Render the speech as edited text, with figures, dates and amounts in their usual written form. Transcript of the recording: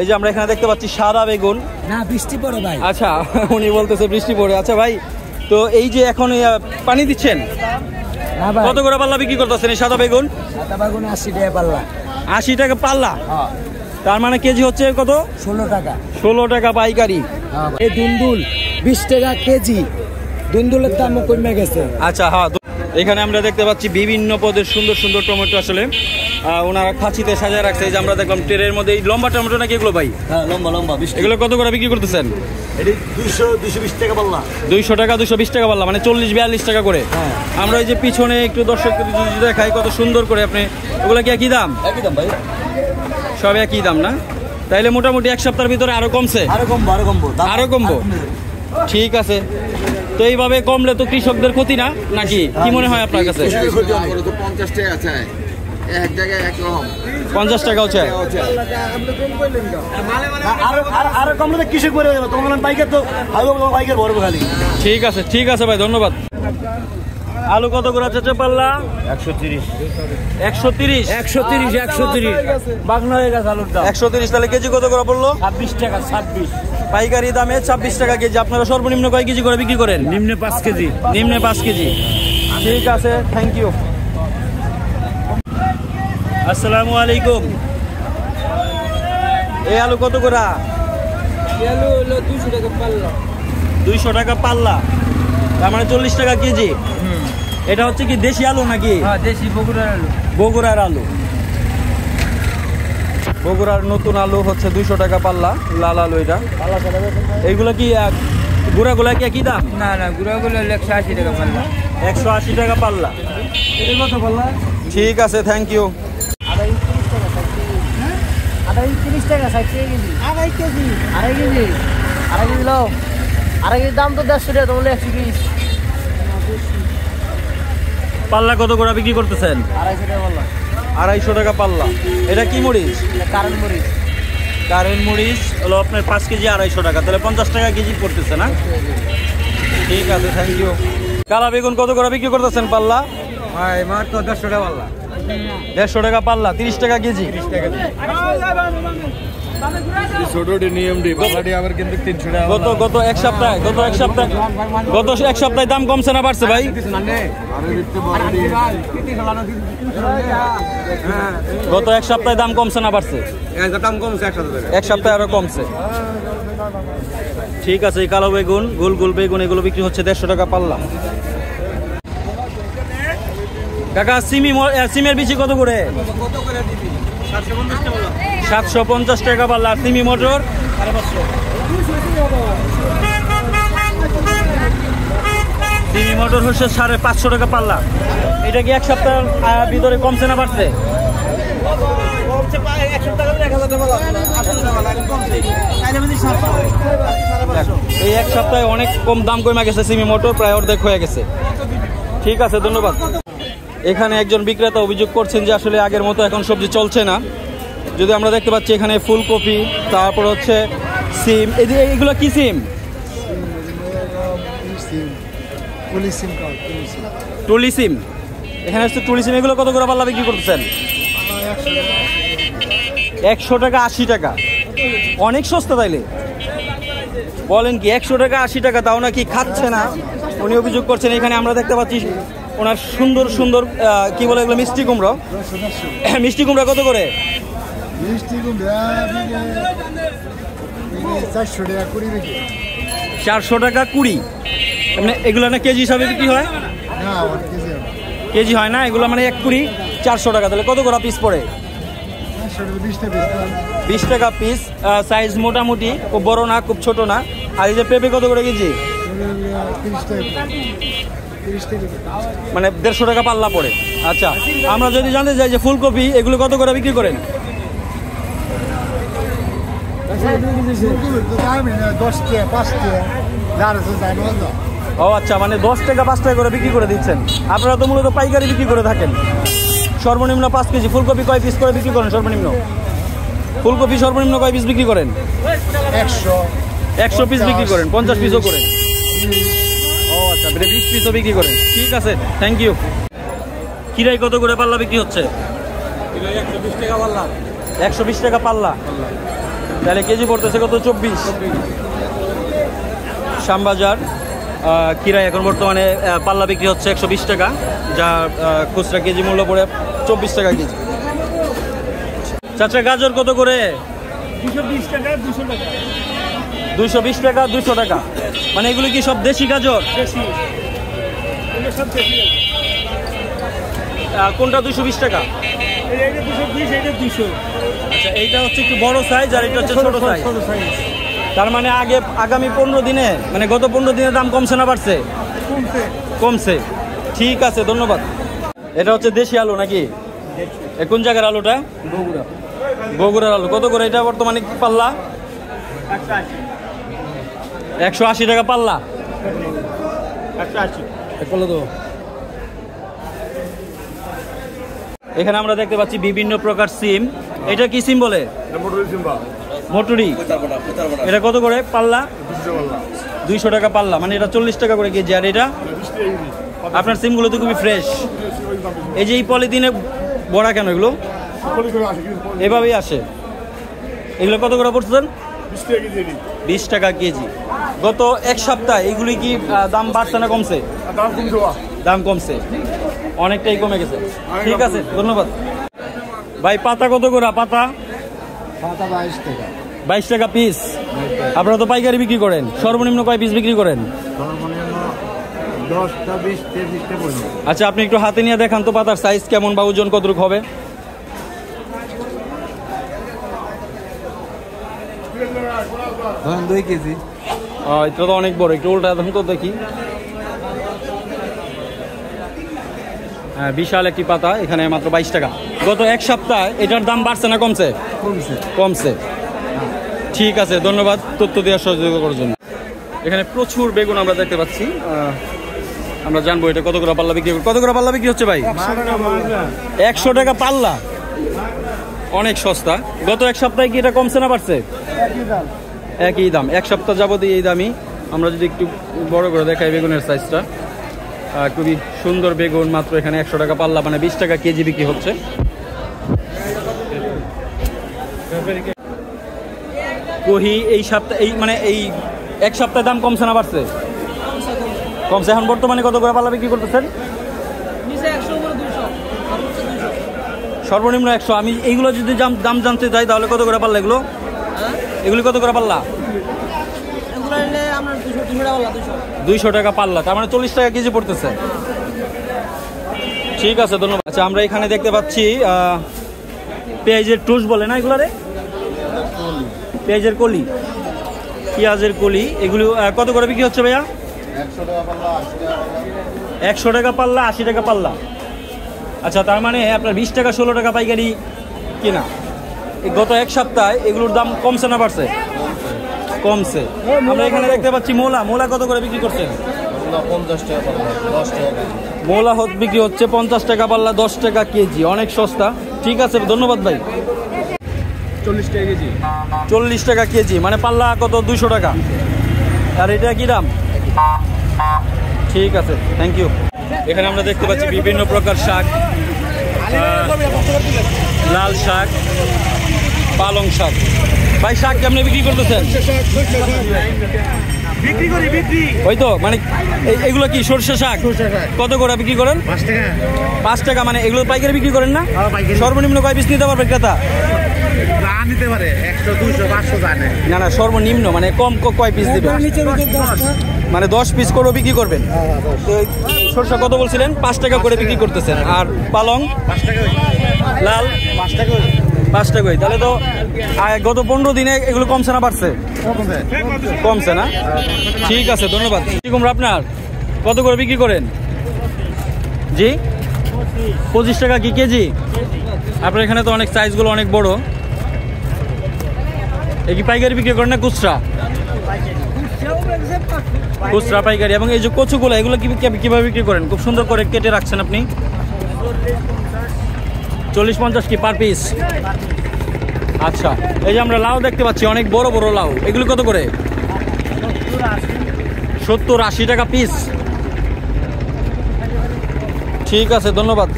এই যে আমরা এখানে দেখতে পাচ্ছি সাদা বেগুন। না বৃষ্টি পড়ে ভাই। আচ্ছা উনি বলতেছে বৃষ্টি পড়ে। আচ্ছা ভাই, তো এই যে এখন পানি দিচ্ছেন, কত করে পাল্লা বিক্রি করতেছেন এই সাদা বেগুন? সাদা বেগুন 80 টাকা পাল্লা। 80 টাকা পাল্লা? তার মানে কেজি হচ্ছে কত? 16 টাকা। 16 টাকা পাইকারি। এই দুন্দুল 20 টাকা কেজি। দুন্দুলের দামও কমে গেছে। আচ্ছা হ্যাঁ, এখানে আমরা দেখতে পাচ্ছি বিভিন্ন পদের সুন্দর সুন্দর টমেটো। আসলে ওনারা খাঁচিতে সাজায় রাখছে। এই যে আমরা দেখলাম ট্রের মধ্যে এই লম্বা টমেটো নাকি এগুলো ভাই? হ্যাঁ লম্বা লম্বা। এগুলো কত করে বিক্রি করতেছেন? এটি 220 টাকা পাল্লা। 200 টাকা 220 টাকা পাল্লা, মানে 40-42 টাকা করে। আমরা এই যে পিছনে একটু দর্শক দেখাই কত সুন্দর করে। আপনি ওগুলো কি একই দাম? একই দাম ভাই, সব একই দাম না? তাইলে মোটামুটি এক সপ্তাহের ভিতরে আরো কমছে? আরো কমবো। ঠিক আছে। তো এইভাবে কমলে তো কৃষকদের ক্ষতি না নাকি? কি মনে হয় আপনার কাছে? 50 টাকা চাই, এক জায়গায় একরকম 50 টাকাও চাই। আরো কমলে কৃষক করে দেবো তোমার বাইকের তো বাইকের বড় খালি। ঠিক আছে, ঠিক আছে ভাই, ধন্যবাদ। আলু কত করে আছে পাল্লা? 130 বাগনা হয়ে গেছে আলুর দাম 130। তাহলে কেজি কত করে পড়লো? 26 টাকা। 26 পাইকারি দামে 26 টাকা কেজি। আপনারা সর্বনিম্ন কয় কেজি করে বিক্রি করেন? নিম্নে 5 কেজি। নিম্নে 5 কেজি। ঠিক আছে, থ্যাংক ইউ। আসসালামু আলাইকুম। এই আলু কত করে? আলু হলো 200 টাকা পাল্লা। 200 টাকা পাল্লা, তার মানে 40 টাকা কেজি। এটা হচ্ছে কি দেশি আলু নাকি? হ্যাঁ দেশি বগুড়ার আলু। বগুড়ার আলু, বগুড়ার নতুন আলু হচ্ছে 200 টাকা পাল্লা। লাল আলু এটা। এইগুলো কি গুড়াগুলা কি একই দাম? না না, গুড়াগুলো 180 টাকা পাল্লা। 180 টাকা পাল্লা। এটা কত পাল্লা? ঠিক আছে, থ্যাংক ইউ। আড়াই 30 টাকা 60 কেজি। আড়াই কেজি দাও। আড়াই কেজির দাম তো 150 টাকা, তাহলে 120। পাল্লা কত করে বিক্রি করতেছেন? 250 টাকা পাল্লা। 250 টাকা পাল্লা। এটা কি মরিচ? কারেন্ট মরিচ। কারেন্ট মরিচ হলো আপনার 5 কেজি 250 টাকা, তাহলে 50 টাকা কেজি পড়তেছে না? ঠিক আছে, থ্যাংক ইউ। কালা বেগুন কত করে বিক্রি করতেছেন পাল্লা? ভাই মাত্র 150 টাকা পাল্লা। 150 টাকা পাল্লা, 30 টাকা কেজি। গত এক সপ্তাহে দাম কমছে না বাড়ছে ভাই? গত এক সপ্তাহে দাম কমছে না বাড়ছে? এক সপ্তাহে আরো কমছে। ঠিক আছে। এই কালো বেগুন, গোল গোল বেগুন, এগুলো বিক্রি হচ্ছে 150 টাকা পাল্লা। কাকা সিমের বিচি কত করে? 750 টাকা পাল্লা। সিমি মটর? সিমি মটর হচ্ছে 550 টাকা পাল্লা। এটা কি এক সপ্তাহের ভিতরে কমছে না বাড়ছে? এই এক সপ্তাহে অনেক কম দাম কমে গেছে সিমি মোটর, প্রায় অর্ধেক হয়ে গেছে। ঠিক আছে, ধন্যবাদ। এখানে একজন বিক্রেতা অভিযোগ করছেন যে আসলে আগের মতো এখন সবজি চলছে না। যদি আমরা দেখতে পাচ্ছি এখানে ফুলকপি, তারপর হচ্ছে সিম। এগুলো কি সিম? টুলি সিম। এখানে হচ্ছে টুলি সিম। এগুলো কত করে পাল্লা বিক্রি করতেছেন? 100 টাকা 80 টাকা। অনেক সস্তা তাইলে। বলেন কি 100 টাকা 80 টাকা, তাও নাকি খাচ্ছে না উনি অভিযোগ করছেন। এখানে আমরা দেখতে পাচ্ছি ওনার সুন্দর সুন্দর কি বলে এগুলো, মিষ্টি কুমড়ো। মিষ্টি কুমড়া কত করে? 400 টাকা 20। মানে এগুলো না কেজি হিসাবে বিক্রি হয়? কেজি হয় না, এগুলো মানে 1 কুড়ি 400 টাকা। তাহলে কত করে পিস পড়ে? 20 টাকা পিস। সাইজ মোটামুটি, খুব বড় না খুব ছোট না। আর এই যে পেঁপে কত করে কেজি? মানে 150 টাকা পাল্লা পড়ে। আচ্ছা, আমরা যদি জানতে চাই যে ফুলকপি এগুলো কত করে বিক্রি করেন? 10 টাকা 5 টাকা। ও আচ্ছা, মানে 10 টাকা 5 টাকা করে বিক্রি করে দিচ্ছেন। আপনারা তো মূলত পাইকারি বিক্রি করে থাকেন। সর্বনিম্ন 5 কেজি ফুলকপি কয় পিস করে বিক্রি করেন? সর্বনিম্ন ফুলকপি সর্বনিম্ন কয় পিস বিক্রি করেন? 100 পিস বিক্রি করেন, 50 পিসও করেন। ও আচ্ছা, 20 পিসও বিক্রি করেন। ঠিক আছে, থ্যাংক ইউ। কিরাই কত করে পাল্লা বিক্রি হচ্ছে? 120 টাকা পাল্লা। 120 টাকা পাল্লা। তাহলে কেজি পড়তেছে কত? 24। শ্যামবাজার কিরায় এখন বর্তমানে পাল্লা বিক্রি হচ্ছে 120 টাকা, যা খুচরা কেজি মূল্য পড়ে 24 টাকা কেজি। চাচা গাজর কত করে? 220 টাকা 200 টাকা 220 টাকা 200 টাকা। মানে এগুলো কি সব দেশি গাজর? বেশি এগুলো সব বেশি। কোনটা 220 টাকা? এইটা 220, এইটা 200। আচ্ছা, এইটা হচ্ছে একটু বড় সাইজ আর এটা হচ্ছে ছোট সাইজ। ছোট সাইজ। তার মানে আগামী 15 দিনে, মানে গত 15 দিনে দাম কমছে না বাড়ছে? কমছে। ঠিক আছে, ধন্যবাদ। এটা হচ্ছে দেশি আলু নাকি? কোন জায়গার আলুটা? বগুড়া। বগুড়ার আলু কত করে এটা বর্তমানে পাল্লা? 180 টাকা পাল্লা। 180 এখানে আমরা দেখতে পাচ্ছি বিভিন্ন প্রকার সিম। এটা কি সিম বলে? মটুরি। এটা কত করে পাল্লা? 200 টাকা পাল্লা, মানে এটা 40 টাকা করে কেজি। আর এটা আপনার সিমগুলো তো খুবই ফ্রেশ। এই যে এই পলিথিনে বড়া কেন এগুলো? এভাবেই আসে। এগুলো কত করে পড়ছেন? 20 টাকা কেজি। গত এক সপ্তাহে এগুলি কি দাম বাড়ছে না কমছে? দাম কমছে, অনেকটাই কমে গেছে। ঠিক আছে, ধন্যবাদ ভাই। পাতা কত করে? পাতা 22 টাকা 22 টাকা পিস। আপনারা তো পাইকারি বিক্রি করেন, সর্বনিম্ন কয় পিস বিক্রি করেন? 10টা 20টা 30টা পর্যন্ত। আচ্ছা, আপনি একটু হাতে নিয়ে দেখান তো পাতার সাইজ কেমন বা ওজন কতটুকু হবে? ধরেন 2 কেজি। এটা তো অনেক বড়, একটু উল্টা দেখুন তো দেখি। হ্যাঁ, বিশাল একটি পাতা। এখানে মাত্র 22 টাকা। গত এক সপ্তাহে এটার দাম বাড়ছে না কমছে? কমছে। ঠিক আছে, ধন্যবাদ তথ্য দেওয়ার সহযোগিতা করার জন্য। এখানে প্রচুর বেগুন আমরা দেখতে পাচ্ছি। আমরা জানবো এটা কত করে পাল্লা বিক্রি, কত করে পাল্লা বিক্রি হচ্ছে ভাই? 100 টাকা পাল্লা, অনেক সস্তা। গত এক সপ্তাহে কি এটা কমছে না বাড়ছে? একই দাম। এক সপ্তাহ যাবত এই দামই। আমরা যদি একটু বড় করে দেখাই বেগুনের সাইজটা, খুবই সুন্দর বেগুন। মাত্র এখানে 100 টাকা পাল্লা, মানে 20 টাকা কেজি বিক্রি হচ্ছে। কহি এই সপ্তাহে এই এক সপ্তাহে দাম কমছে না বাড়ছে? কমছে। এখন বর্তমানে কত করে পাল্লা বিক্রি করতেছেন? সর্বনিম্ন 100। আমি এইগুলো যদি দাম জানতে চাই তাহলে কত করে পাল্লা এগুলো? এগুলি কত করে পাল্লা? 200 টাকা পাল্লা, তার মানে 40 টাকা কেজি পড়তেছে। ঠিক আছে, ধন্যবাদ। আচ্ছা, আমরা এখানে দেখতে পাচ্ছি পেঁয়াজের টুস বলে না এগুলো? পেঁয়াজের কলি, পেঁয়াজের কলি, এগুলো কত করে বিক্রি হচ্ছে ভাইয়া? 100 টাকা পাল্লা 80 টাকা পাল্লা। আচ্ছা, তার মানে আপনার 20 টাকা 16 টাকা পাইকারি কিনা। গত এক সপ্তাহে এগুলোর দাম কমছে না বাড়ছে? কমছে। আমরা এখানে দেখতে পাচ্ছি মূলা কত করে বিক্রি করছেন? 50 টাকা পাল্লা 10 টাকা। মূলা বিক্রি হচ্ছে 50 টাকা পাল্লা, 10 টাকা কেজি, অনেক সস্তা। ঠিক আছে, ধন্যবাদ ভাই। 40 টাকা কেজি। 40 টাকা কেজি, মানে পাল্লা কত? 200 টাকা। আর এটা কি দাম? ঠিক আছে, থ্যাংক ইউ। এখানে আমরা দেখতে পাচ্ছি বিভিন্ন প্রকার শাক, লাল শাক, পালং শাক। ভাই, শাক কেমনে বিক্রি করতেছেন? ওই তো, মানে এগুলো কি সরষে শাক? কত করে বিক্রি করেন? 5 টাকা। মানে এগুলো পাইকারি বিক্রি করেন না? সর্বনিম্ন কয় পিস নিতে পারবে ক্রেতা? নিতে পারে 100 200 500 জানে না না, সর্বনিম্ন মানে কম কয় পিস দিবে? মানে 10 পিস করে বিক্রি করবেন। সরষে কত বলছিলেন? 5 টাকা করে বিক্রি করতেছেন। আর পালং 5 টাকা। লাল 5 টাকা। 5 টাকাই। তাহলে তো গত 15 দিনে এগুলো কমছে না বাড়ছে? কমছে না। ঠিক আছে, ধন্যবাদ। কুমড়া আপনার কত করে বিক্রি করেন? জি, 25 টাকা কি কেজি? আপনার এখানে তো অনেক সাইজগুলো অনেক বড়। এই কি পাইকারি বিক্রি করেন না খুচরা? খুচরা পাইকারি। এবং এই যে কচুগুলো, এগুলো কিভাবে বিক্রি করেন? খুব সুন্দর করে কেটে রাখছেন আপনি। 40-50 কি পার পিস? আচ্ছা, এই যে আমরা লাউ দেখতে পাচ্ছি, অনেক বড় বড় লাউ। এগুলো কত করে? 70-80 টাকা পিস। ঠিক আছে, ধন্যবাদ।